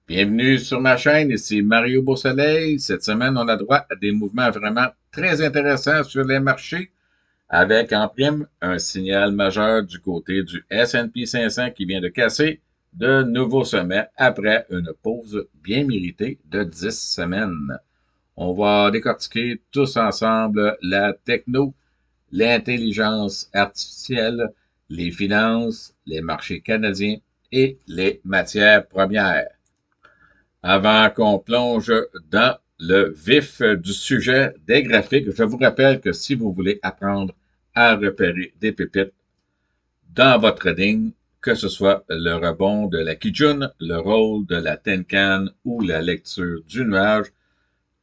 Bienvenue sur ma chaîne, ici Mario Beausoleil. Cette semaine, on a droit à des mouvements vraiment très intéressants sur les marchés, avec en prime un signal majeur du côté du S&P 500 qui vient de casser de nouveaux sommets après une pause bien méritée de 10 semaines. On va décortiquer tous ensemble la techno, l'intelligence artificielle, les finances, les marchés canadiens et les matières premières. Avant qu'on plonge dans le vif du sujet des graphiques, je vous rappelle que si vous voulez apprendre à repérer des pépites dans votre trading, que ce soit le rebond de la Kijun, le rôle de la Tenkan ou la lecture du nuage,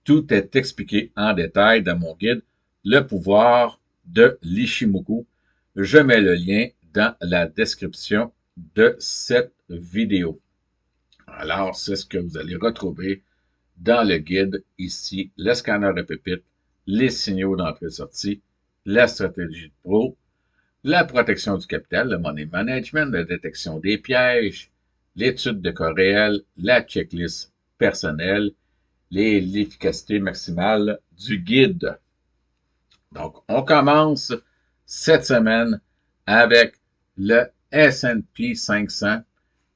tout est expliqué en détail dans mon guide Le pouvoir de l'Ishimoku. Je mets le lien dans la description de cette vidéo. Alors, c'est ce que vous allez retrouver dans le guide ici, le scanner de pépites, les signaux d'entrée-sortie, la stratégie de pro, la protection du capital, le money management, la détection des pièges, l'étude de cas réel, la checklist personnelle, l'efficacité maximale du guide. Donc, on commence cette semaine avec le S&P 500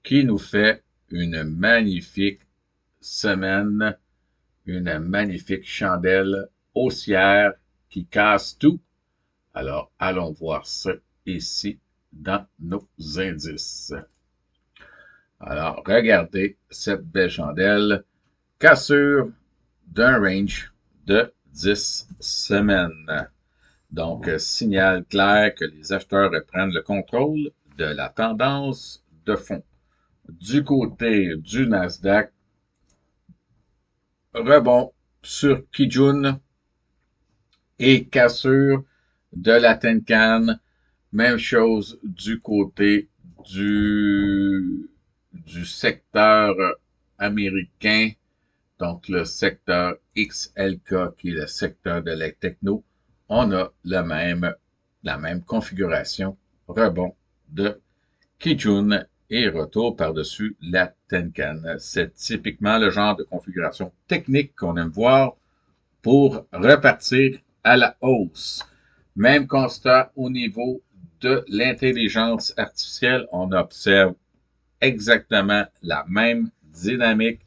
qui nous fait une magnifique semaine, une magnifique chandelle haussière qui casse tout. Alors, allons voir ça ici dans nos indices. Alors, regardez cette belle chandelle, cassure d'un range de 10 semaines. Donc, signal clair que les acheteurs reprennent le contrôle de la tendance de fond. Du côté du Nasdaq, rebond sur Kijun et cassure de la Tenkan. Même chose du côté du secteur américain, donc le secteur XLK qui est le secteur de la techno. On a la même configuration, rebond de Kijun et retour par-dessus la Tenkan. C'est typiquement le genre de configuration technique qu'on aime voir pour repartir à la hausse. Même constat au niveau de l'intelligence artificielle, on observe exactement la même dynamique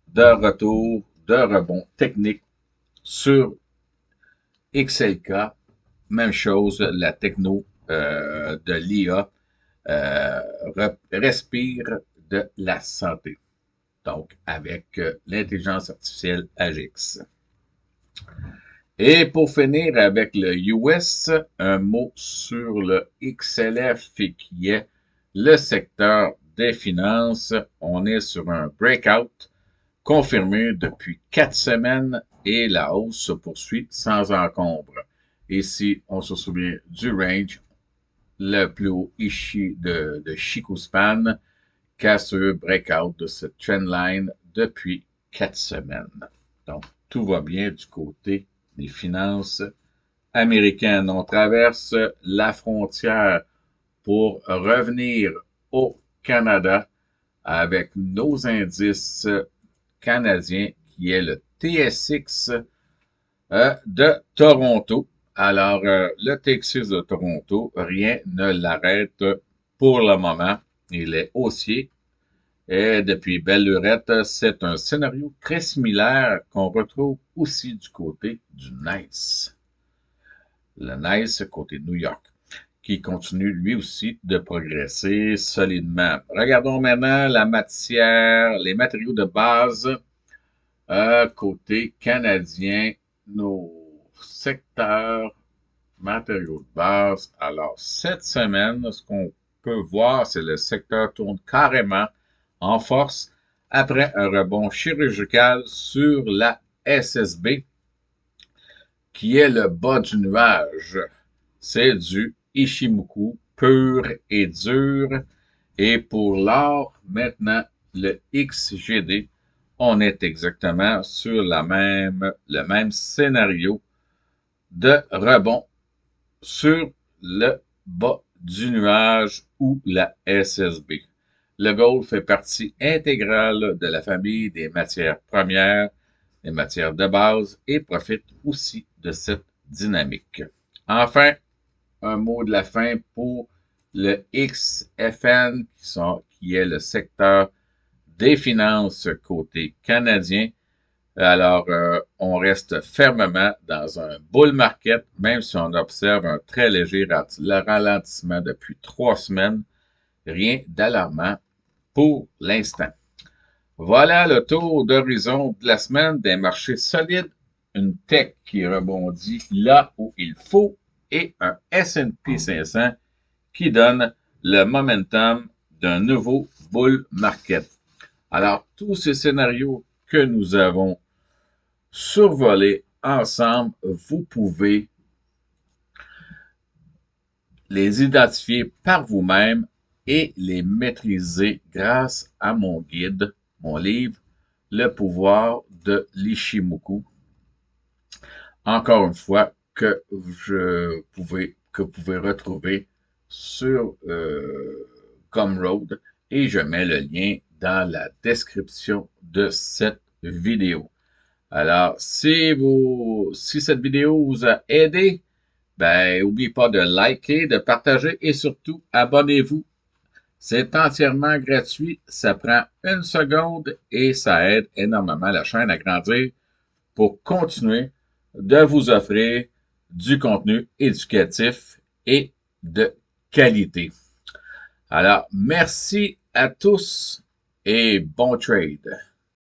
de retour, de rebond technique sur XLK. Même chose, la techno de l'IA respire de la santé. Donc, avec l'intelligence artificielle AGX. Et pour finir avec le US, un mot sur le XLF qui est le secteur des finances. On est sur un breakout confirmé depuis 4 semaines et la hausse se poursuit sans encombre. Ici, on se souvient du range, le plus haut ici de Chikuspan, casseux breakout de cette trendline depuis 4 semaines. Donc, tout va bien du côté des finances américaines. On traverse la frontière pour revenir au Canada avec nos indices canadiens qui est le TSX de Toronto. Alors, le TSX de Toronto, rien ne l'arrête pour le moment. Il est haussier. Et depuis belle lurette, c'est un scénario très similaire qu'on retrouve aussi du côté du NICE. Le NICE côté de New York, qui continue lui aussi de progresser solidement. Regardons maintenant la matière, les matériaux de base côté canadien, nos secteurs matériaux de base. Alors, cette semaine, ce qu'on peut voir, c'est le secteur tourne carrément en force après un rebond chirurgical sur la SSB, qui est le bas du nuage. C'est du Ishimoku pur et dur. Et pour l'or, maintenant, le XGD, on est exactement sur le même scénario de rebond sur le bas du nuage ou la SSB. Le gold fait partie intégrale de la famille des matières premières, des matières de base et profite aussi de cette dynamique. Enfin, un mot de la fin pour le XFN, qui est le secteur des finances côté canadien. Alors, on reste fermement dans un bull market, même si on observe un très léger ralentissement depuis 3 semaines. Rien d'alarmant pour l'instant. Voilà le tour d'horizon de la semaine des marchés solides, une tech qui rebondit là où il faut et un S&P 500 qui donne le momentum d'un nouveau bull market. Alors, tous ces scénarios que nous avons survolés ensemble, vous pouvez les identifier par vous-même et les maîtriser grâce à mon guide, mon livre, Le pouvoir de l'Ishimoku. Encore une fois, que vous pouvez retrouver sur Gumroad et je mets le lien dans la description de cette vidéo. Alors, si cette vidéo vous a aidé, ben, n'oubliez pas de liker, de partager et surtout, abonnez-vous. C'est entièrement gratuit, ça prend 1 seconde et ça aide énormément la chaîne à grandir pour continuer de vous offrir du contenu éducatif et de qualité. Alors, merci à tous et bon trade.